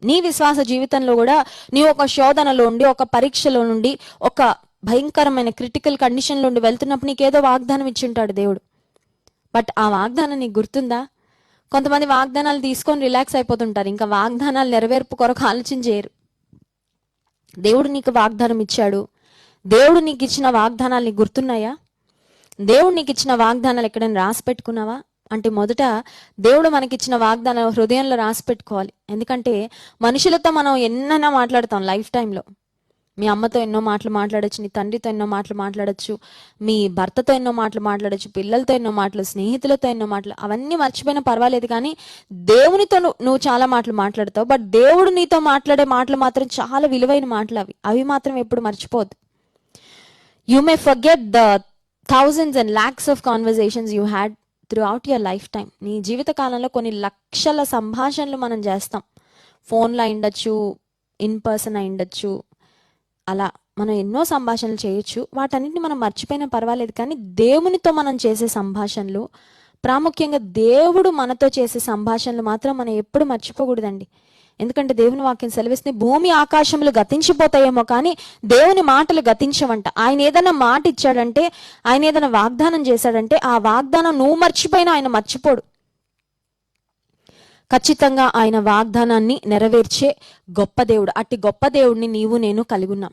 నీ విశ్వాస జీవితంలో కూడా నీ ఒక శోధనలో ఉండి, ఒక పరీక్షలో నుండి, ఒక భయంకరమైన క్రిటికల్ కండిషన్ నుండి వెళ్తున్నప్పుడు నీకేదో వాగ్దానం ఇచ్చింటాడు దేవుడు. బట్ ఆ వాగ్దానం నీకు గుర్తుందా? కొంతమంది వాగ్దానాలు తీసుకొని రిలాక్స్ అయిపోతుంటారు, ఇంకా వాగ్దానాలు నెరవేర్పు కొరకు ఆలోచన చేయరు. దేవుడు నీకు వాగ్దానం ఇచ్చాడు. దేవుడు నీకు ఇచ్చిన వాగ్దానాలు నీకు గుర్తున్నాయా? దేవుడు నీకు ఇచ్చిన వాగ్దానాలు ఎక్కడైనా రాసి పెట్టుకున్నావా? అంటే మొదట దేవుడు మనకిచ్చిన వాగ్దానం హృదయంలో రాసి పెట్టుకోవాలి. ఎందుకంటే మనుషులతో మనం ఎన్నైనా మాట్లాడతాం లైఫ్ టైంలో. మీ అమ్మతో ఎన్నో మాటలు మాట్లాడచ్చు, నీ తండ్రితో ఎన్నో మాటలు మాట్లాడచ్చు, మీ భర్తతో ఎన్నో మాటలు మాట్లాడచ్చు, పిల్లలతో ఎన్నో మాటలు, స్నేహితులతో ఎన్నో మాటలు. అవన్నీ మర్చిపోయినా పర్వాలేదు, కానీ దేవునితో నువ్వు చాలా మాటలు మాట్లాడతావు. బట్ దేవుడు నీతో మాట్లాడే మాటలు మాత్రం చాలా విలువైన మాటలు. అవి మాత్రం ఎప్పుడు మర్చిపోద్దు. You may forget the thousands and lakhs of conversations you had throughout your lifetime. నీ జీవిత కాలంలో కొన్ని లక్షల సంభాషణలు మనం చేస్తాం. ఫోన్లో అయిండొచ్చు, ఇన్ పర్సన్ అయిండొచ్చు, అలా మనం ఎన్నో సంభాషణలు చేయొచ్చు. వాటన్నిటిని మనం మర్చిపోయినా పర్వాలేదు, కానీ దేవునితో మనం చేసే సంభాషణలు, ప్రాముఖ్యంగా దేవుడు మనతో చేసే సంభాషణలు మాత్రం మనం ఎప్పుడు మర్చిపోకూడదండి. ఎందుకంటే దేవుని వాక్యం సెలవిస్తుంది, భూమి ఆకాశములు గతించిపోతాయేమో కానీ దేవుని మాటలు గతించవంట. ఆయన ఏదైనా మాట ఇచ్చాడంటే, ఆయన ఏదైనా వాగ్దానం చేశాడంటే, ఆ వాగ్దానం నువ్వు మర్చిపోయినా ఆయన మర్చిపోడు. ఖచ్చితంగా ఆయన వాగ్దానాన్ని నెరవేర్చే గొప్ప దేవుడు. అట్టి గొప్ప దేవుడిని నీవు నేను కలిగి ఉన్నాం.